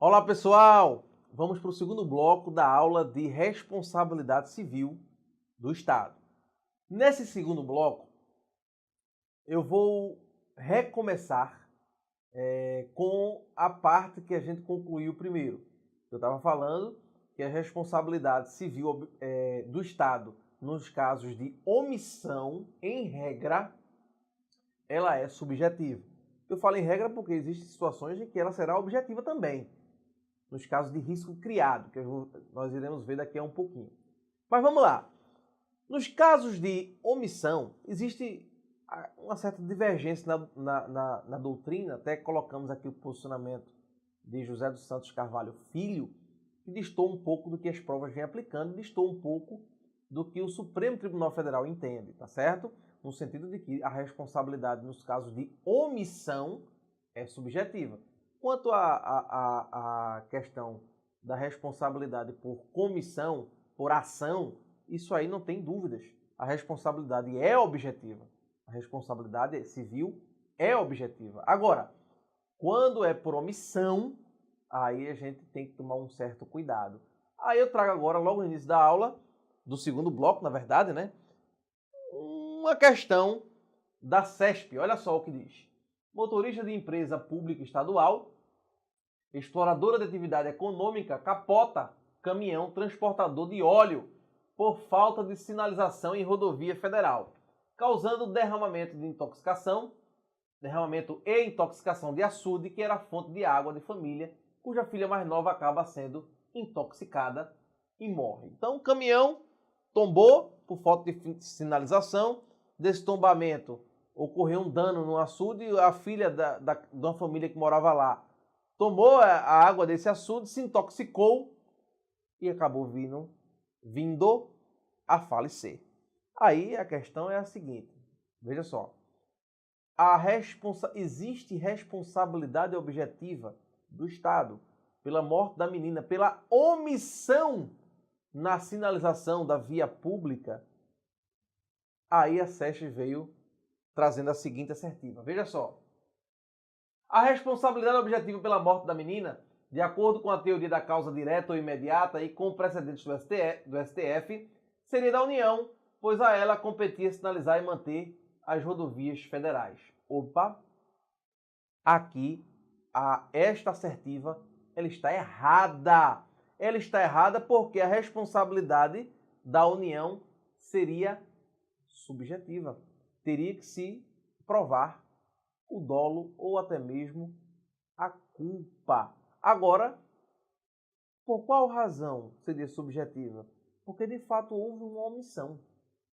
Olá pessoal, vamos para o segundo bloco da aula de responsabilidade civil do Estado. Nesse segundo bloco, eu vou recomeçar com a parte que a gente concluiu primeiro. Eu estava falando que a responsabilidade civil do Estado, nos casos de omissão, em regra, ela é subjetiva. Eu falo em regra porque existem situações em que ela será objetiva também, nos casos de risco criado, que nós iremos ver daqui a um pouquinho. Mas vamos lá. Nos casos de omissão, existe uma certa divergência na doutrina, até colocamos aqui o posicionamento de José dos Santos Carvalho Filho, que distou um pouco do que as provas vêm aplicando, distou um pouco do que o Supremo Tribunal Federal entende, tá certo? No sentido de que a responsabilidade nos casos de omissão é subjetiva. Quanto à questão da responsabilidade por comissão, por ação, isso aí não tem dúvidas. A responsabilidade é objetiva. A responsabilidade civil é objetiva. Agora, quando é por omissão, aí a gente tem que tomar um certo cuidado. Aí eu trago agora, logo no início da aula, do segundo bloco, na verdade, né? Uma questão da CESP. Olha só o que diz. Motorista de empresa pública estadual, exploradora de atividade econômica, capota caminhão transportador de óleo por falta de sinalização em rodovia federal, causando derramamento e intoxicação de açude, que era a fonte de água de família, cuja filha mais nova acaba sendo intoxicada e morre. Então, o caminhão tombou por falta de sinalização. Desse tombamento ocorreu um dano no açude, a filha de uma família que morava lá tomou a água desse açude, se intoxicou e acabou vindo a falecer. Aí a questão é a seguinte, veja só. Existe responsabilidade objetiva do Estado pela morte da menina, pela omissão na sinalização da via pública. Aí a SESC veio trazendo a seguinte assertiva. Veja só. A responsabilidade objetiva pela morte da menina, de acordo com a teoria da causa direta ou imediata e com precedentes do STF, seria da União, pois a ela competia sinalizar e manter as rodovias federais. Opa! Aqui, esta assertiva, ela está errada. Ela está errada porque a responsabilidade da União seria subjetiva. Teria que se provar o dolo ou até mesmo a culpa. Agora, por qual razão seria subjetiva? Porque de fato houve uma omissão.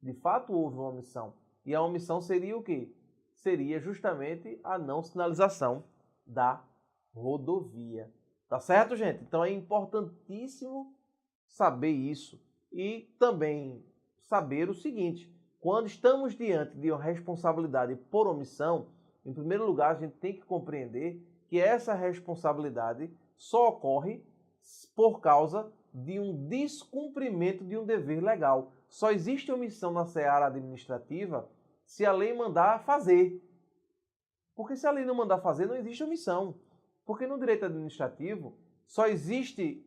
De fato houve uma omissão. E a omissão seria o quê? Seria justamente a não sinalização da rodovia. Tá certo, gente? Então é importantíssimo saber isso. E também saber o seguinte: quando estamos diante de uma responsabilidade por omissão, em primeiro lugar, a gente tem que compreender que essa responsabilidade só ocorre por causa de um descumprimento de um dever legal. Só existe omissão na seara administrativa se a lei mandar fazer. Porque se a lei não mandar fazer, não existe omissão. Porque no direito administrativo, só existe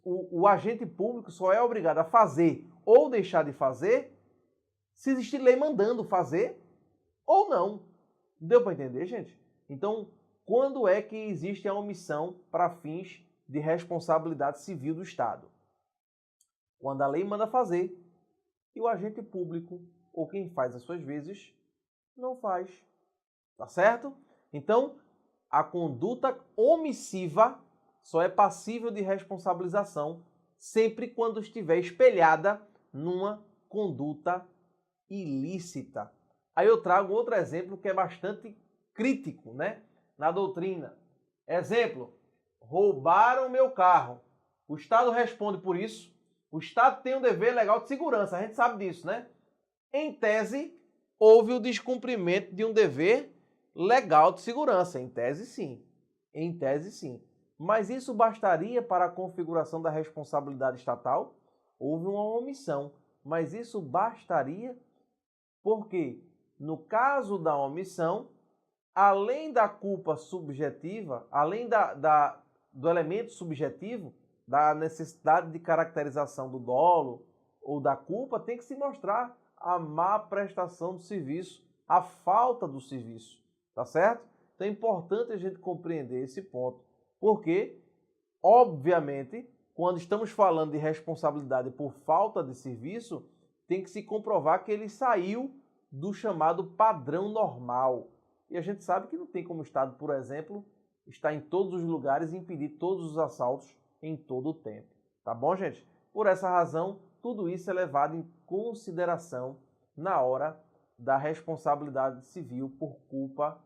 o agente público só é obrigado a fazer ou deixar de fazer se existir lei mandando fazer ou não. Deu para entender, gente? Então, quando é que existe a omissão para fins de responsabilidade civil do Estado? Quando a lei manda fazer e o agente público, ou quem faz as suas vezes, não faz. Tá certo? Então, a conduta omissiva só é passível de responsabilização sempre quando estiver espelhada numa conduta ilícita. Aí eu trago outro exemplo que é bastante crítico, né, na doutrina. Exemplo: roubaram meu carro. O Estado responde por isso. O Estado tem um dever legal de segurança, a gente sabe disso, né? Em tese, houve o descumprimento de um dever legal de segurança. Em tese, sim. Em tese, sim. Mas isso bastaria para a configuração da responsabilidade estatal? Houve uma omissão. Mas isso bastaria porque, no caso da omissão, além da culpa subjetiva, além do elemento subjetivo, da necessidade de caracterização do dolo ou da culpa, tem que se mostrar a má prestação do serviço, a falta do serviço, tá certo? Então é importante a gente compreender esse ponto, porque, obviamente, quando estamos falando de responsabilidade por falta de serviço, tem que se comprovar que ele saiu do chamado padrão normal. E a gente sabe que não tem como o Estado, por exemplo, estar em todos os lugares e impedir todos os assaltos em todo o tempo. Tá bom, gente? Por essa razão, tudo isso é levado em consideração na hora da responsabilidade civil por culpa,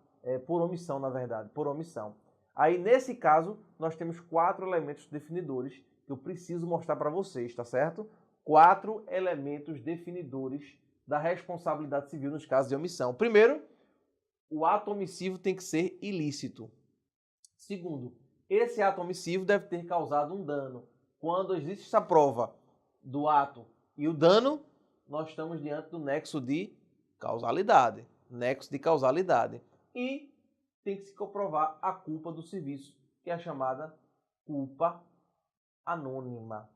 por omissão, na verdade, por omissão. Aí, nesse caso, nós temos 4 elementos definidores que eu preciso mostrar para vocês, tá certo? 4 elementos definidores da responsabilidade civil nos casos de omissão. Primeiro, o ato omissivo tem que ser ilícito. Segundo, esse ato omissivo deve ter causado um dano. Quando existe essa prova do ato e o dano, nós estamos diante do nexo de causalidade. Nexo de causalidade. E tem que se comprovar a culpa do serviço, que é a chamada culpa anônima.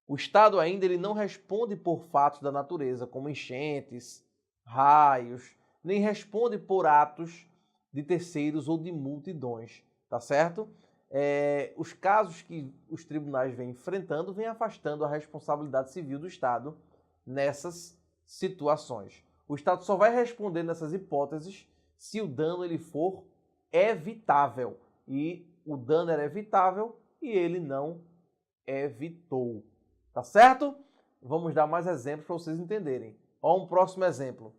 O Estado ainda ele não responde por fatos da natureza, como enchentes, raios, nem responde por atos de terceiros ou de multidões, tá certo? Os casos que os tribunais vêm enfrentando vêm afastando a responsabilidade civil do Estado nessas situações. O Estado só vai responder nessas hipóteses se o dano ele for evitável. E o dano era evitável e ele não evitou. Tá certo? Vamos dar mais exemplos para vocês entenderem. Ó, um próximo exemplo.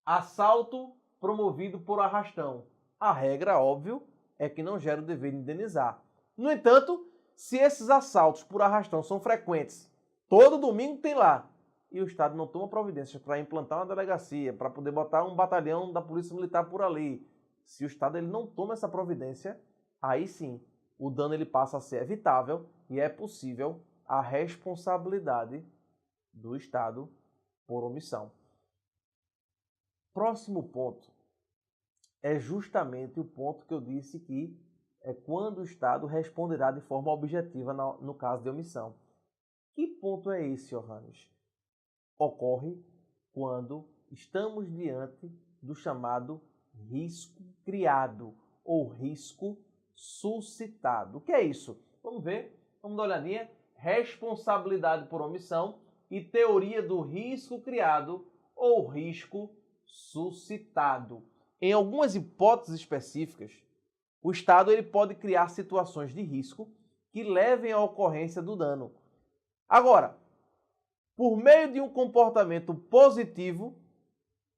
Assalto promovido por arrastão. A regra, óbvio, é que não gera o dever de indenizar. No entanto, se esses assaltos por arrastão são frequentes, todo domingo tem lá, e o Estado não toma providências para implantar uma delegacia, para poder botar um batalhão da Polícia Militar por ali, se o Estado ele não toma essa providência, aí sim, o dano ele passa a ser evitável e é possível a responsabilidade do Estado por omissão. Próximo ponto é justamente o ponto que eu disse que é quando o Estado responderá de forma objetiva no caso de omissão. Que ponto é esse, Johannes? Ocorre quando estamos diante do chamado risco criado ou risco suscitado. O que é isso? Vamos ver, vamos dar uma olhadinha. Responsabilidade por omissão e teoria do risco criado ou risco suscitado. Em algumas hipóteses específicas, o Estado ele pode criar situações de risco que levem à ocorrência do dano. Agora, por meio de um comportamento positivo,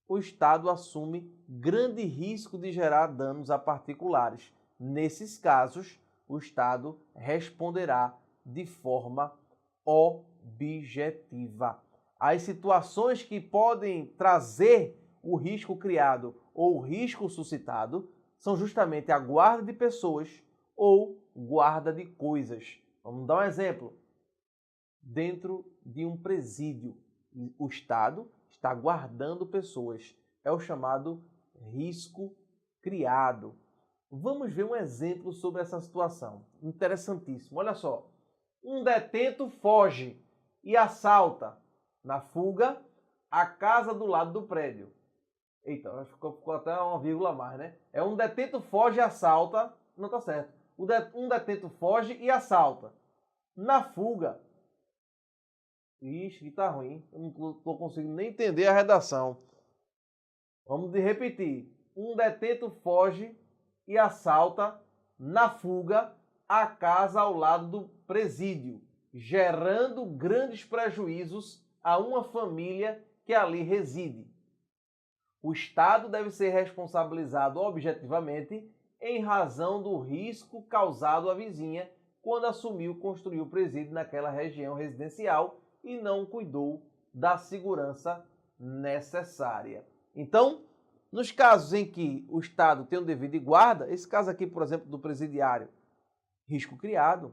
o Estado assume grande risco de gerar danos a particulares. Nesses casos, o Estado responderá de forma objetiva. As situações que podem trazer o risco criado ou o risco suscitado são justamente a guarda de pessoas ou guarda de coisas. Vamos dar um exemplo. Dentro de um presídio, o Estado está guardando pessoas. É o chamado risco criado. Vamos ver um exemplo sobre essa situação. Interessantíssimo. Olha só. Um detento foge e assalta, na fuga, a casa do lado do prédio. Eita, ficou até uma vírgula a mais, né? É um detento foge e assalta. Não tá certo. Um detento foge e assalta. Na fuga. Ixi, que tá ruim. Eu não tô conseguindo nem entender a redação. Vamos repetir. Um detento foge e assalta, na fuga, a casa ao lado do presídio, gerando grandes prejuízos a uma família que ali reside. O Estado deve ser responsabilizado objetivamente em razão do risco causado à vizinha quando assumiu construir o presídio naquela região residencial e não cuidou da segurança necessária. Então, nos casos em que o Estado tem um dever de guarda, esse caso aqui, por exemplo, do presidiário, risco criado.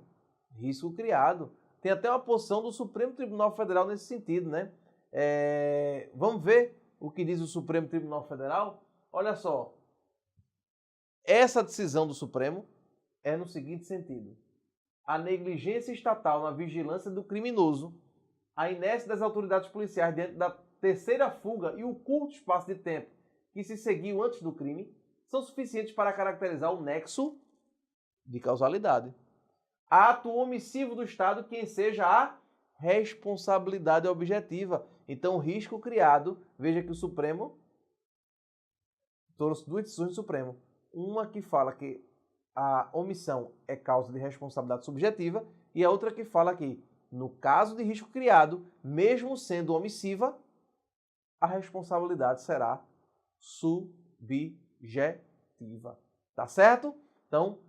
Tem até uma posição do Supremo Tribunal Federal nesse sentido, né? Vamos ver o que diz o Supremo Tribunal Federal? Olha só, essa decisão do Supremo, é no seguinte sentido: a negligência estatal na vigilância do criminoso, a inércia das autoridades policiais diante da terceira fuga e o curto espaço de tempo que se seguiu antes do crime são suficientes para caracterizar o nexo de causalidade. Ato omissivo do Estado que enseja a responsabilidade objetiva. Então, o risco criado, veja que o Supremo trouxe duas decisões do Supremo. Uma que fala que a omissão é causa de responsabilidade subjetiva e a outra que fala que, no caso de risco criado, mesmo sendo omissiva, a responsabilidade será subjetiva. Tá certo? Então,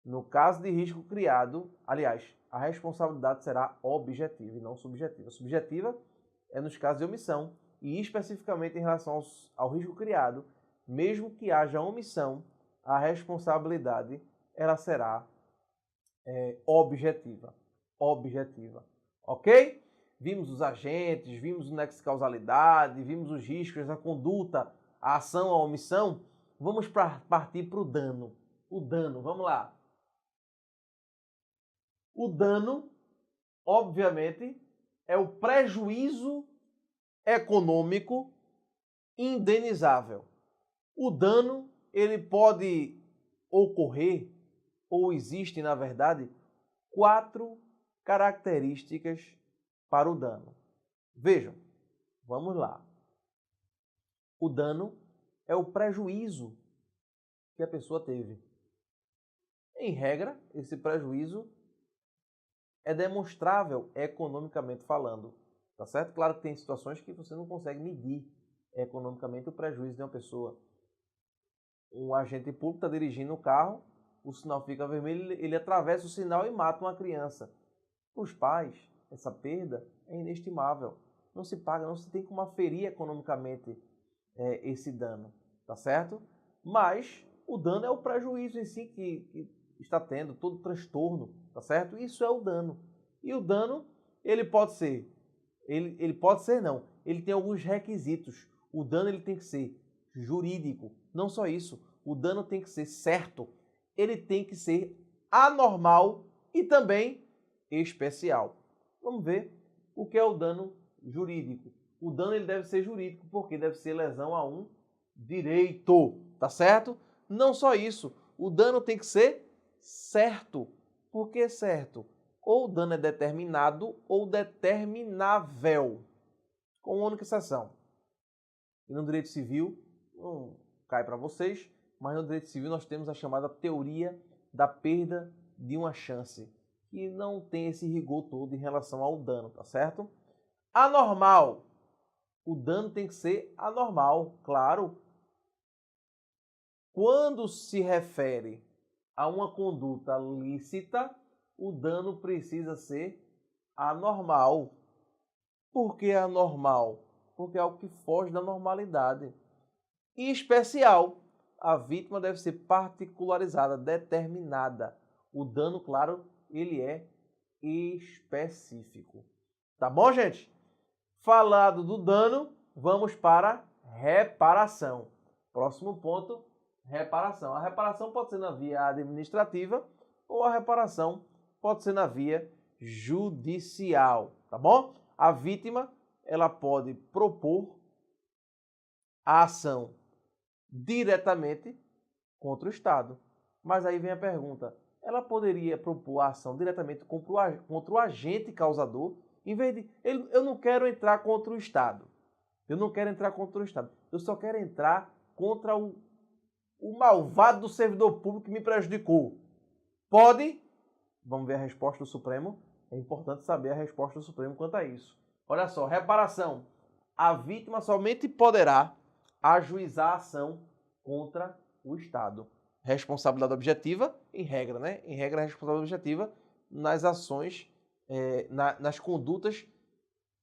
no caso de risco criado, aliás, a responsabilidade será objetiva e não subjetiva. Subjetiva é nos casos de omissão e especificamente em relação ao risco criado, mesmo que haja omissão, a responsabilidade ela será objetiva. Objetiva. Ok? Vimos os agentes, vimos o nexo de causalidade, vimos os riscos, a conduta, a ação, a omissão. Vamos partir para o dano. O dano, vamos lá. O dano, obviamente, é o prejuízo econômico indenizável. O dano, ele pode ocorrer, ou existem, na verdade, 4 características para o dano. Vejam, vamos lá. O dano é o prejuízo que a pessoa teve. Em regra, esse prejuízo é demonstrável economicamente falando, tá certo? Claro que tem situações que você não consegue medir economicamente o prejuízo de uma pessoa. Um agente público está dirigindo um carro, o sinal fica vermelho, ele atravessa o sinal e mata uma criança. Para os pais, essa perda é inestimável. Não se paga, não se tem como aferir economicamente esse dano, tá certo? Mas o dano é o prejuízo em si que está tendo, todo transtorno, tá certo? Isso é o dano. E o dano, ele pode ser, ele pode ser não, ele tem alguns requisitos. O dano ele tem que ser jurídico, não só isso, o dano tem que ser certo, ele tem que ser anormal e também especial. Vamos ver o que é o dano jurídico. O dano ele deve ser jurídico porque deve ser lesão a um direito, tá certo? Não só isso, o dano tem que ser certo. Por que certo? Ou o dano é determinado ou determinável, com uma única exceção. E no direito civil, não cai para vocês, mas no direito civil nós temos a chamada teoria da perda de uma chance, que não tem esse rigor todo em relação ao dano, tá certo? Anormal. O dano tem que ser anormal, claro. Quando se refere a uma conduta lícita, o dano precisa ser anormal. Por que anormal? Porque é algo que foge da normalidade. E especial. A vítima deve ser particularizada, determinada. O dano, claro, ele é específico. Tá bom, gente? Falado do dano, vamos para reparação. Próximo ponto, reparação. A reparação pode ser na via administrativa ou a reparação pode ser na via judicial, tá bom? A vítima, ela pode propor a ação diretamente contra o Estado. Mas aí vem a pergunta, ela poderia propor a ação diretamente contra o agente causador, em vez de... Eu não quero entrar contra o Estado. Eu não quero entrar contra o Estado. Eu só quero entrar contra o malvado do servidor público que me prejudicou. Pode? Vamos ver a resposta do Supremo. É importante saber a resposta do Supremo quanto a isso. Olha só, reparação. A vítima somente poderá ajuizar a ação contra o Estado. Responsabilidade objetiva, em regra, né? Em regra, a responsabilidade objetiva nas ações, nas condutas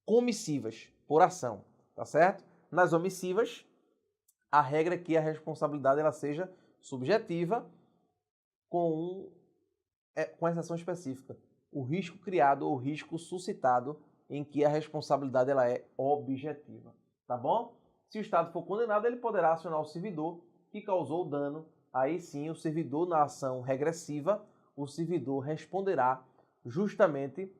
comissivas, por ação, tá certo? Nas omissivas, a regra é que a responsabilidade ela seja subjetiva com exceção específica. O risco criado ou o risco suscitado em que a responsabilidade ela é objetiva, tá bom? Se o Estado for condenado, ele poderá acionar o servidor que causou o dano aí sim o servidor na ação regressiva, o servidor responderá justamente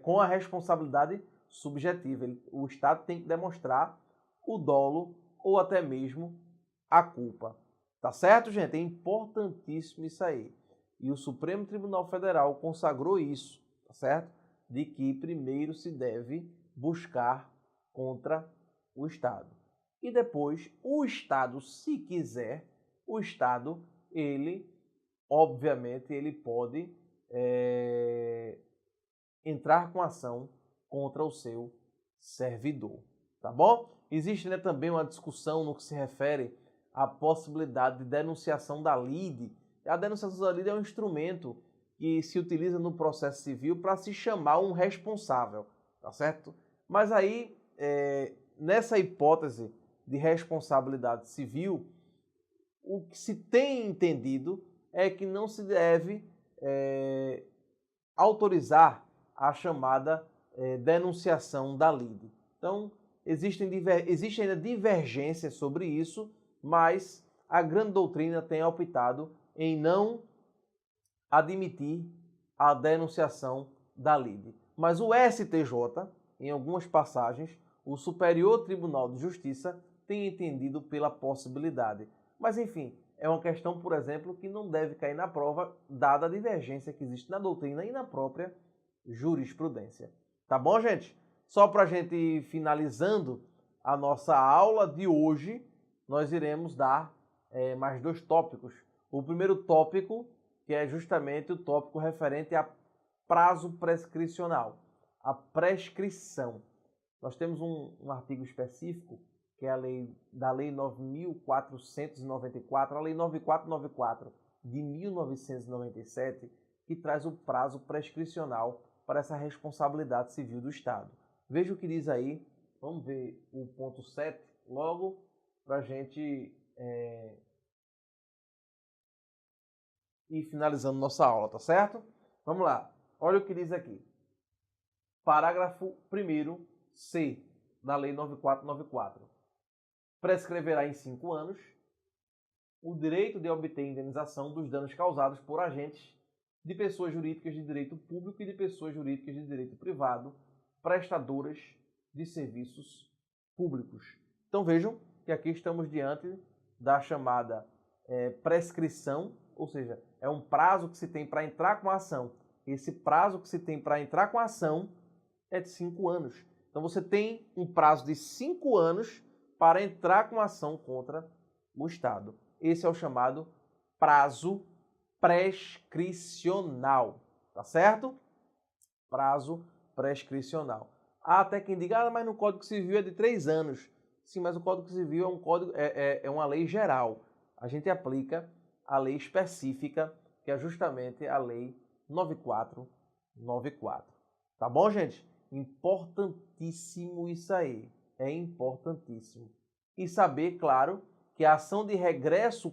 com a responsabilidade subjetiva. O Estado tem que demonstrar o dolo ou até mesmo a culpa. Tá certo, gente? É importantíssimo isso aí. E o Supremo Tribunal Federal consagrou isso, tá certo? De que primeiro se deve buscar contra o Estado. E depois, o Estado, se quiser, o Estado, obviamente, ele pode entrar com ação contra o seu servidor, tá bom? Existe, né, também uma discussão no que se refere à possibilidade de denunciação da lide. A denunciação da lide é um instrumento que se utiliza no processo civil para se chamar um responsável, tá certo? Mas aí, nessa hipótese de responsabilidade civil, o que se tem entendido é que não se deve autorizar a chamada denunciação da lide. Então, existe ainda divergências sobre isso, mas a grande doutrina tem optado em não admitir a denunciação da lide. Mas o STJ, em algumas passagens, o Superior Tribunal de Justiça tem entendido pela possibilidade. Mas, enfim, é uma questão, por exemplo, que não deve cair na prova, dada a divergência que existe na doutrina e na própria jurisprudência. Tá bom, gente? Só para a gente ir finalizando a nossa aula de hoje, nós iremos dar mais 2 tópicos. O primeiro tópico, que é justamente o tópico referente a prazo prescricional, a prescrição. Nós temos um artigo específico, que é a lei 9.494, a lei 9494 de 1997, que traz o prazo prescricional para essa responsabilidade civil do Estado. Veja o que diz aí, vamos ver o ponto 7 logo, para a gente ir finalizando nossa aula, tá certo? Vamos lá, olha o que diz aqui. Parágrafo 1º C da lei 9494. Prescreverá em 5 anos o direito de obter indenização dos danos causados por agentes de pessoas jurídicas de direito público e de pessoas jurídicas de direito privado, prestadoras de serviços públicos. Então vejam que aqui estamos diante da chamada prescrição, ou seja, é um prazo que se tem para entrar com a ação. Esse prazo que se tem para entrar com a ação é de 5 anos. Então você tem um prazo de 5 anos para entrar com a ação contra o Estado. Esse é o chamado prazo prescricional, tá certo? Prazo prescricional. Há até quem diga, mas no Código Civil é de 3 anos. Sim, mas o Código Civil é uma lei geral. A gente aplica a lei específica, que é justamente a lei 9494. Tá bom, gente? Importantíssimo isso aí. É importantíssimo. E saber, claro, que a ação de regresso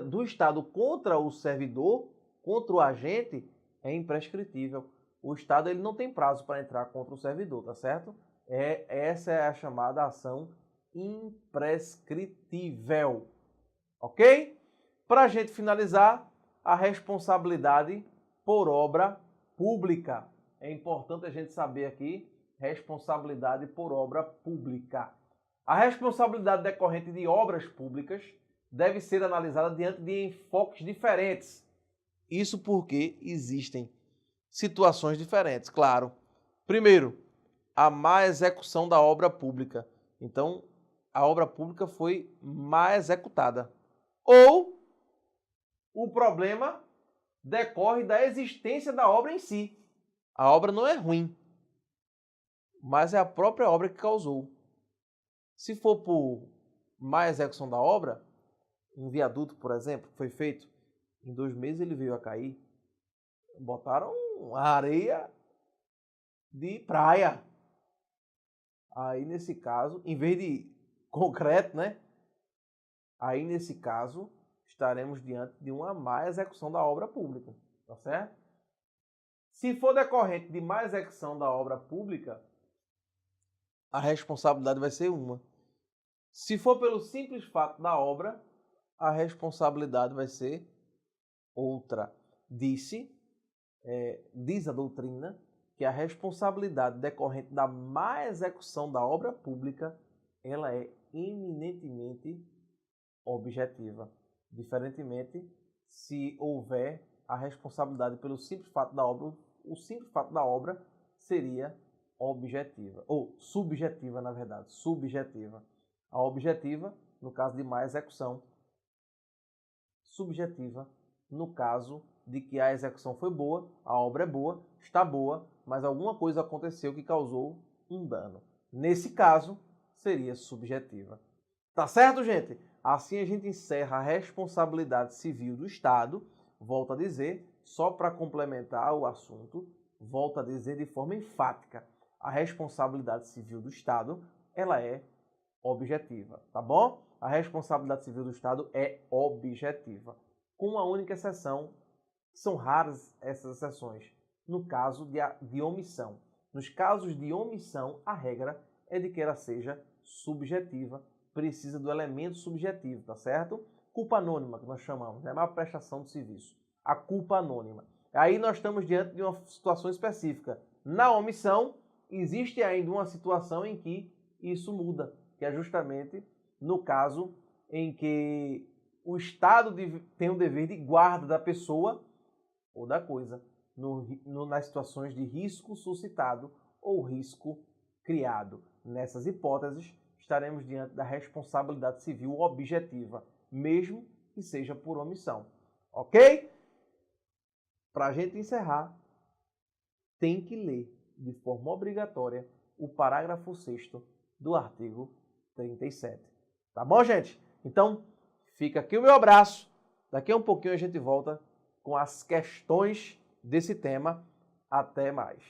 do Estado contra o servidor, contra o agente, é imprescritível. O Estado ele não tem prazo para entrar contra o servidor, tá certo? Essa é a chamada ação imprescritível. Ok? Para a gente finalizar, a responsabilidade por obra pública. É importante a gente saber aqui, responsabilidade por obra pública. A responsabilidade decorrente de obras públicas deve ser analisada diante de enfoques diferentes. Isso porque existem situações diferentes, claro. Primeiro, a má execução da obra pública. Então, a obra pública foi mal executada. Ou o problema decorre da existência da obra em si. A obra não é ruim, mas é a própria obra que causou. Se for por má execução da obra, um viaduto, por exemplo, que foi feito, em 2 meses ele veio a cair, botaram areia de praia. Aí, nesse caso, em vez de concreto, né? Aí, nesse caso, estaremos diante de uma má execução da obra pública, tá certo? Se for decorrente de má execução da obra pública, a responsabilidade vai ser uma. Se for pelo simples fato da obra, a responsabilidade vai ser outra. Diz a doutrina que a responsabilidade decorrente da má execução da obra pública, ela é eminentemente objetiva. Diferentemente, se houver a responsabilidade pelo simples fato da obra, o simples fato da obra seria objetiva, ou subjetiva, na verdade, subjetiva. A objetiva, no caso de má execução, subjetiva, no caso de que a execução foi boa, a obra é boa, está boa, mas alguma coisa aconteceu que causou um dano. Nesse caso, seria subjetiva. Tá certo, gente? Assim a gente encerra a responsabilidade civil do Estado. Volto a dizer, só para complementar o assunto, volto a dizer de forma enfática, a responsabilidade civil do Estado, ela é objetiva, tá bom? A responsabilidade civil do Estado é objetiva, com uma única exceção, que são raras essas exceções, no caso de omissão. Nos casos de omissão, a regra é de que ela seja subjetiva, precisa do elemento subjetivo, tá certo? Culpa anônima, que nós chamamos, é uma prestação de serviço. A culpa anônima. Aí nós estamos diante de uma situação específica. Na omissão, existe ainda uma situação em que isso muda, que é justamente no caso em que o Estado tem o dever de guarda da pessoa ou da coisa, nas situações de risco suscitado ou risco criado. Nessas hipóteses, estaremos diante da responsabilidade civil objetiva, mesmo que seja por omissão. Ok? Para a gente encerrar, tem que ler de forma obrigatória o parágrafo 6º do artigo 37. Tá bom, gente? Então, fica aqui o meu abraço. Daqui a um pouquinho a gente volta com as questões desse tema. Até mais.